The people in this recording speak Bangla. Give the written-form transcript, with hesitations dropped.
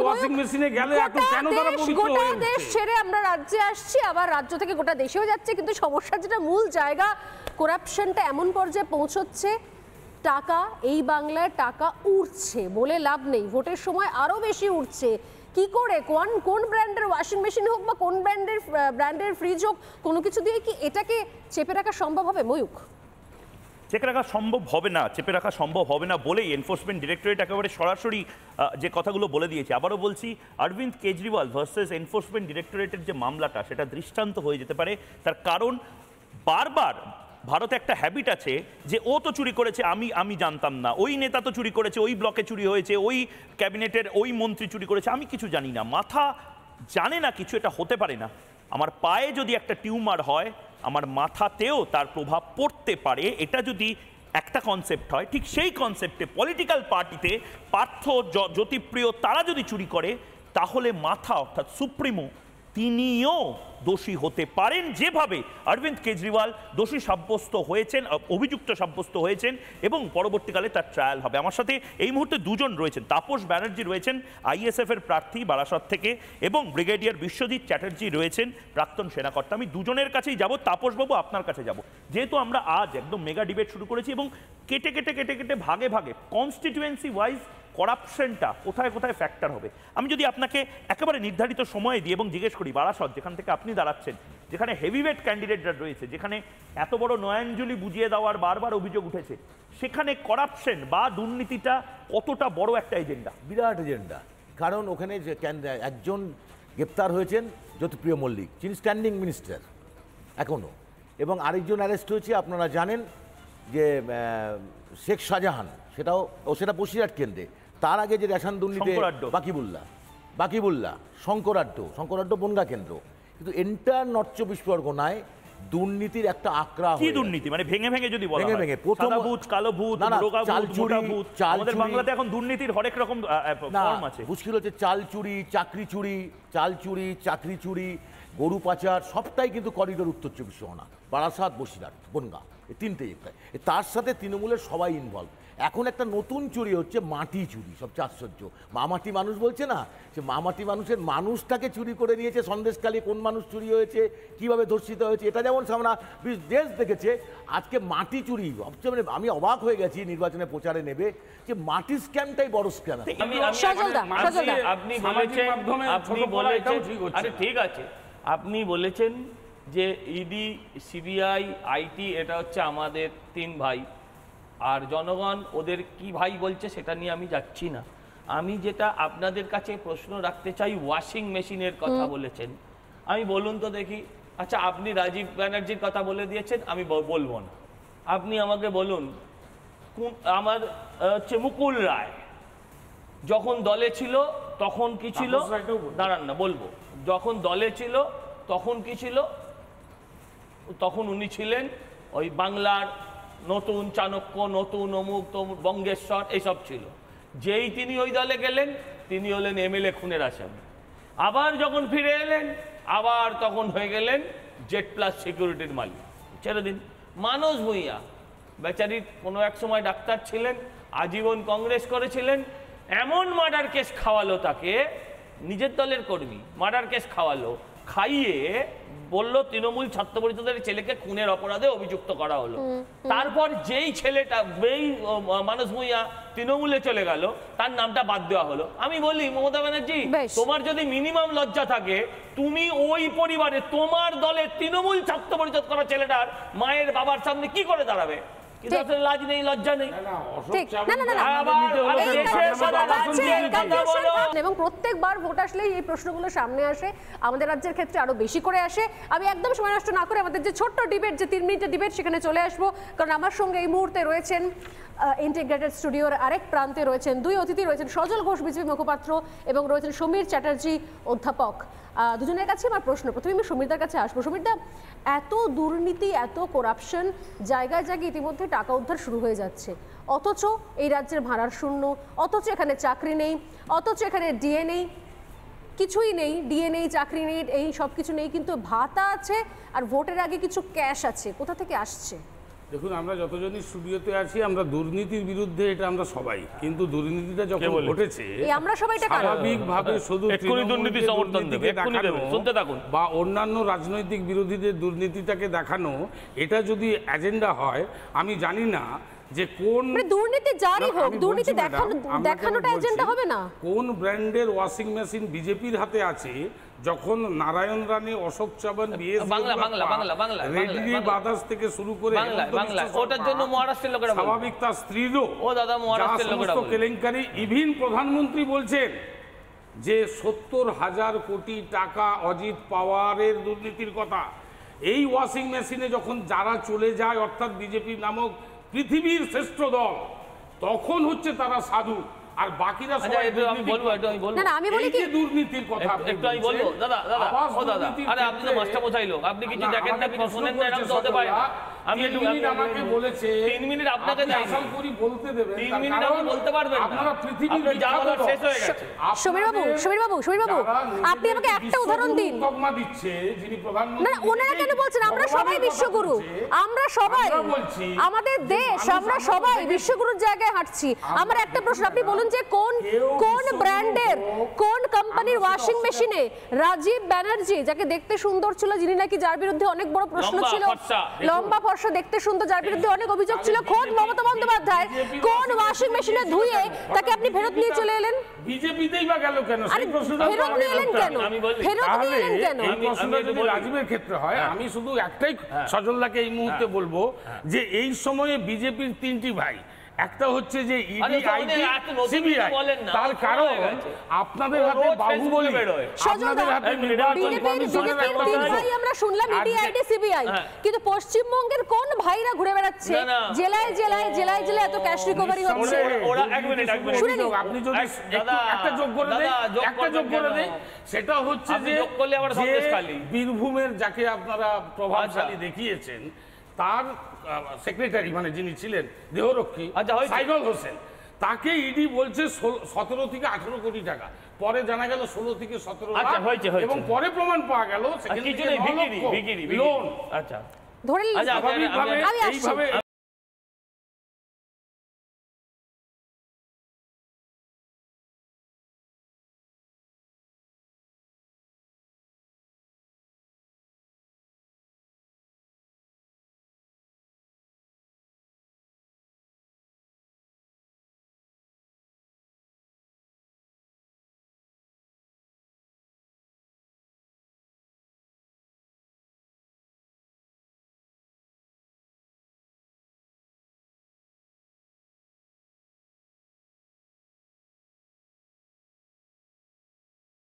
ওয়াশিং মেশিনে গেলে এখন কেন তারা পবিত্র হয়ে গোটা দেশ ছেড়ে আমরা রাজ্যে আসছি, আবার রাজ্য থেকে গোটা দেশেও যাচ্ছে, কিন্তু সমস্যার যেটা মূল জায়গা, করাপশনটা এমন পর্যায়ে পৌঁছচ্ছে, টাকা এই বাংলায় টাকা উঠছে বলে লাভ নেই, ভোটের সময় আরো বেশি উঠছে। কি করে কোন ব্র্যান্ডের ওয়াশিং মেশিন হোক বা কোন ব্র্যান্ডের ফ্রিজ হোক, কোনো কিছু দিয়ে কি এটাকে চেপে রাখা সম্ভব হবে? ময়ূখ, চেপে রাখা সম্ভব হবে না, চেপে রাখা সম্ভব হবে না বলেই এনফোর্সমেন্ট ডিরেক্টরেট একেবারে সরাসরি যে কথাগুলো বলে দিয়েছে। আবারও বলছি, অরবিন্দ কেজরিওয়াল ভার্সেস এনফোর্সমেন্ট ডিরেক্টরেটের যে মামলাটা, সেটা দৃষ্টান্ত হয়ে যেতে পারে। তার কারণ বারবার ভারতে একটা হ্যাবিট আছে যে ও তো চুরি করেছে, আমি জানতাম না, ওই নেতা তো চুরি করেছে, ওই ব্লকে চুরি হয়েছে, ওই ক্যাবিনেটের ওই মন্ত্রী চুরি করেছে, আমি কিছু জানি না, মাথা জানে না কিছু, এটা হতে পারে না। আমার পায়ে যদি একটা টিউমার হয়, আমার মাথাতেও তার প্রভাব পড়তে পারে। এটা যদি একটা কনসেপ্ট হয়, ঠিক সেই কনসেপ্টে পলিটিক্যাল পার্টিতে পার্থ জ্যোতিপ্রিয় তারা যদি চুরি করে, তাহলে মাথা অর্থাৎ সুপ্রিমো তিনিও দোষী হতে পারেন, যেভাবে অরবিন্দ কেজরিওয়াল দোষী সাব্যস্ত হয়েছেন, অভিযুক্ত সাব্যস্ত হয়েছেন, এবং পরবর্তীকালে তার ট্রায়াল হবে। আমার সাথে এই মুহূর্তে দুজন রয়েছেন, তাপস ব্যানার্জি রয়েছেন আইএসএফ এর প্রার্থী বারাসত থেকে, এবং ব্রিগেডিয়ার বিশ্বজিৎ চ্যাটার্জি রয়েছেন প্রাক্তন সেনাকর্তা। আমি দুজনের কাছেই যাব। তাপসবাবু, আপনার কাছে যাব। যেহেতু আমরা আজ একদম মেগা ডিবেট শুরু করেছি এবং কেটে কেটে কেটে কেটে ভাগে ভাগে কনস্টিটিউয়েন্সি ওয়াইজ করাপশনটা কোথায় কোথায় ফ্যাক্টর হবে, আমি যদি আপনাকে একেবারে নির্ধারিত সময় দিই এবং জিজ্ঞেস করি, বারাসত যেখান থেকে আপনি দাঁড়াচ্ছেন, যেখানে হেভিওয়েট ক্যান্ডিডেটরা রয়েছে, যেখানে এত বড় নয়াঞ্জলি বুঝিয়ে দেওয়ার বারবার অভিযোগ উঠেছে, সেখানে করাপশন বা দুর্নীতিটা কতটা বড় একটা এজেন্ডা? বিরাট এজেন্ডা। কারণ ওখানে যে একজন গ্রেপ্তার হয়েছেন জ্যোতিপ্রিয় মল্লিক, যিনি স্ট্যান্ডিং মিনিস্টার এখনও, এবং আরেকজন অ্যারেস্ট হয়েছে আপনারা জানেন যে শেখ শাহজাহান, সেটা বসিরহাট কেন্দ্রে। তার আগে যে রেশন দুর্নীতি বাকিবুল্লাহ, শঙ্করাড্ড বনগা কেন্দ্র। কিন্তু এন্টার নর্থ চব্বিশ পরগনায় দুর্নীতির একটা আকড়া। কি দুর্নীতি মানে ভেঙে ভেঙে যদি বলা হয়, ভেঙে প্রথম ভূত, কালো ভূত, আমাদের বাংলাতে এখন দুর্নীতির হরেক রকম ফর্ম আছে। মুশকিল হচ্ছে চাল চুরি, চাকরি চুরি, গরু পাচার, সবটাই কিন্তু করিডোর উত্তর চব্বিশ পরগনা, বারাসাত, বসিরহাট, বনগা, এই তিনটে জায়গায়। তার সাথে তৃণমূলের সবাই ইনভলভ। এখন একটা নতুন চুরি হচ্ছে মাটি চুরি, সবচেয়ে আশ্চর্য। মামাটি মানুষ বলছে না, সে মামাটি মানুষের মানুষটাকে চুরি করে নিয়েছে। সন্দেশখালী কোন মানুষ চুরি হয়েছে, কিভাবে ধর্ষিত হয়েছে, এটা যেমন আমরা দেশ দেখেছে। আজকে মাটি চুরি সবচেয়ে, মানে আমি অবাক হয়ে গেছি, নির্বাচনে প্রচারে নেবে যে মাটি স্ক্যামটাই বড় স্ক্যাম। ঠিক আছে, আপনি বলেছেন যে ইডি, সিবিআই, আইটি এটা হচ্ছে আমাদের তিন ভাই, আর জনগণ ওদের কি ভাই বলছে সেটা নিয়ে আমি যাচ্ছি না। আমি যেটা আপনাদের কাছে প্রশ্ন রাখতে চাই, ওয়াশিং মেশিনের কথা বলেছেন, আমি বলুন তো দেখি। আচ্ছা, আপনি রাজীব ব্যানার্জির কথা বলে দিয়েছেন, আমি বলবো না। আপনি আমাকে বলুন, আমার হচ্ছে মুকুল রায় যখন দলে ছিল তখন কি ছিল, দাঁড়ান না বলবো, যখন দলে ছিল তখন কি ছিল, তখন উনি ছিলেন ওই বাংলার নতুন চাণক্য, নতুন অমুক তমুক, বঙ্গেশ্বর, এইসব ছিল। যেই তিনি ওই দলে গেলেন, তিনি হলেন এমএলএ খুনের আসামি। আবার যখন ফিরে এলেন, আবার তখন হয়ে গেলেন জেড প্লাস সিকিউরিটির মালিক। ছেড়ে দিন। মানস ভূঁইয়া বেচারি কোনো এক সময় ডাক্তার ছিলেন, আজীবন কংগ্রেস করেছিলেন, এমন মার্ডার কেস খাওয়ালো তাকে, নিজের দলের কর্মী মার্ডার কেস খাওয়ালো, খাইয়ে বলল তৃণমূল ছাত্র পরিষদের ছেলেকে খুনের অপরাধে অভিযুক্ত করা হলো। তারপর যেই ছেলেটা মানস ভূঁইয়া তৃণমূলে চলে গেল, তার নামটা বাদ দেওয়া হলো। আমি বলি, মমতা ব্যানার্জি, তোমার যদি মিনিমাম লজ্জা থাকে, তুমি ওই পরিবারে তোমার দলের তৃণমূল ছাত্র পরিষদ করা ছেলেটার মায়ের বাবার সামনে কি করে দাঁড়াবে? লাজ নেই, লজ্জা নেই। এবং প্রত্যেকবার ভোট আসলেই এই প্রশ্নগুলো সামনে আসে, আমাদের রাজ্যের ক্ষেত্রে আরো বেশি করে আসে। আমি একদম সময় নষ্ট না করে আমাদের যে ছোট্ট ডিবেট, যে 3 মিনিটের ডিবেট, সেখানে চলে আসবো। কারণ আমার সঙ্গে এই মুহূর্তে রয়েছেন ইন্টিগ্রেটেড স্টুডিওর আরেক প্রান্তে রয়েছেন দুই অতিথি, রয়েছেন সজল ঘোষ বিজেপি মুখপাত্র এবং রয়েছেন সমীর চ্যাটার্জি অধ্যাপক। দুজনের কাছে আমার প্রশ্ন, প্রথমে আমি সমীরদার কাছে আসবো। সমীরদা, এত দুর্নীতি, এত করাপশন, জায়গায় জায়গায় ইতিমধ্যে টাকা উদ্ধার শুরু হয়ে যাচ্ছে, অথচ এই রাজ্যের ভাড়ার শূন্য, অথচ এখানে চাকরি নেই, অথচ এখানে ডিএ নেই, কিছুই নেই, ডিএ নেই, চাকরি নেই, এই সব কিছু নেই, কিন্তু ভাতা আছে আর ভোটের আগে কিছু ক্যাশ আছে। কোথা থেকে আসছে? দেখুন, আমরা যতজনই স্টুডিওতে আছি আমরা দুর্নীতির বিরুদ্ধে, এটা আমরা সবাই, কিন্তু দুর্নীতিটা যখন ঘটেছে এই আমরা সবাই এটা কারণ স্বাভাবিকভাবে শুধু এক্ষুনি দুর্নীতি সমর্থন দেবে, এক্ষুনি দেবে, শুনতে থাকুন। বা অন্যান্য রাজনৈতিক বিরোধীদের দুর্নীতিটাকে দেখানো, এটা যদি এজেন্ডা হয়, আমি জানি না যে কোন মানে দুর্নীতি জারি না, হোক, আমি দুর্নীতি বলছি ম্যাডাম, আমরা দেখানোটা কেন এজেন্ডা বলছি, হবে না। কোন ব্র্যান্ডের ওয়াশিং মেশিন বিজেপির হাতে আছে যখন নারায়ণ রানী, অশোক চাবন, বাংলা, বাংলা, বাংলা, বাংলা, রেডি বাংলা। বাদাস থেকে শুরু করে বাংলা, হেমন্ত বাংলা। বিশ্ব ওটার শর্মা, জন্য মহারাষ্ট্রের লোকেরা বলে। স্বাভাবিক তার স্ত্রীরও ও দাদা, মহারাষ্ট্রের যা লোকেরা সমস্ত বলে। কেলেঙ্কারি, ইভিন প্রধানমন্ত্রী বলছেন যে 70,000 কোটি টাকা অজিত পাওয়ারের দুর্নীতির কথা। এই ওয়াশিং মেশিনে যখন যারা চলে যায়, অর্থাৎ বিজেপি নামক পৃথিবীর শ্রেষ্ঠ দল, তখন হচ্ছে তারা সাধু, আর বাকিরা আচ্ছা, সবাই একটু আমি বলবো, একটু আমি বলবো। না না, আমি বলি এই কি যে দুর্নীতির কথা আপনি একটু আমি বলবো, বলছেন, দাদা, দাদা, আবাস ও দাদা, দুর্নীতির আরে আপনি তো ক্ষেত্রে- মাস্টার মশাই লোক, আপনি কিছু না, দেখেন না, আমাকে কিছু প্রশ্ন শোনেন না, এরকম তো হতে পারে না। আমি 3 মিনিট আমাকে বলেছে, 3 মিনিট আপনাকে আপনি দেয়নি। আশা করি বলতে দেবেন, 3 তার মিনিট কারণ আপনি বলতে পারবেন না। আপনারা পৃথিবীর আপনার যা বিখ্যাত বলার দল। শেষ হয়ে গেছে। সমীরবাবু, সমীরবাবু, সমীরবাবু, যারা আপনি আমাকে একটা নিজেদেরকে উদাহরণ দিন। বিশ্বগুরু তকমা দিচ্ছে, যিনি প্রধানমন্ত্রী, না না, ওনারা কেন বলছেন আমরা সবাই ভগবানের কথা বিশ্বগুরু, বলছে, আমরা সবাই, আমরা বলছি আমাদের যে দেশ, মানুষ আমরা আমাদের সবাই থেকে- বিশ্বগুরুর জায়গায় হাঁটছি। আমার একটা প্রশ্ন, আপনি বলুন যে কোন কেউ কোন বিশ্বগুরু ব্র্যান্ডের, হোক, কোন কোম্পানির আমরা ওয়াশিং সেটা মেশিনে রাজীব ব্যানার্জি, যাকে দেখতে সুন্দর ছিল, যিনি নাকি, যার বিরুদ্ধে অনেক বড় প্রশ্ন লম্বা, ছিল, ফর্সা, লম্বা ফর্সা, দেখতে সুন্দর, যার বিরুদ্ধে অনেক অভিযোগ ছিল, খোদ মমতা বন্দ্যোপাধ্যায় কোন ওয়াশিং মেশিনে ধুয়ে তাকে আপনি ফেরত নিয়ে চলে এলেন? বিজেপিতেই বা গেল কেন? আরে সেই প্রশ্নটা তো ফেরত আমাকে নিয়ে এলেন করতে কেন? হবে। আমি বলি। ফেরত নিয়ে এলেন কেন? এই প্রশ্নটা আমি যদি বলি। রাজীবের ক্ষেত্রে হয়, আমি শুধু একটাই সজলদাকে এই মুহূর্তে বলবো যে এই সময়ে বিজেপির 3টি ভাই, একটা হচ্ছে যে আরে ইডি, তো আইটি, উনি এত নতুন সিবিআই, কিছু বলেন না, তার সময় কারণ হয়ে গেছে। আপনাদের ও হাতে রোজ বাহুবলী, ফেসবুকে বেরোয়। আপনাদের সজলদা, হাতে এক মিনিট, নির্বাচন বিজেপির কমিশনের একটা তিন অংশ। ভাই আমরা শুনলাম, ইডি, আজকে- আইটি, সিবিআই, হ্যাঁ। কিন্তু পশ্চিমবঙ্গের কোন ভাইরা ঘুরে বেড়াচ্ছে না, না। জেলায় জেলায় জেলায় জেলায় এত ক্যাশ রিকভারি হচ্ছে? ওরা এক মিনিট, এক মিনিট। শুনে নিন। আপনি যদি দাদা, একটা যোগ করে দেন, দাদা, যোগ একটা যোগ করবেন করে কেন? দেন, সেটা হচ্ছে আপনি যে যোগ করলে আবার যে সন্দেশ খালি। বীরভূমের যাকে আপনারা প্রভাবশালী আচ্ছা। দেখিয়েছেন, তার সেক্রেটারি, মানে যিনি ছিলেন দেহরক্ষী, আচ্ছা, হয়েছে। সাইগল হোসেন, তাকে ইডি বলছে 17 থেকে 18 কোটি টাকা, পরে জানা গেল 16 থেকে 17 আচ্ছা, লাখ, হয়েছে, হয়েছে। এবং পরে প্রমাণ পাওয়া গেল আর সেখান কিছু থেকে নেই, 9 ভিকিরি, লক্ষ ভিকিরি, লোন। আচ্ছা। ধরে নিন। আচ্ছা, স্বাভাবিকভাবে আমি আসছি। এইভাবে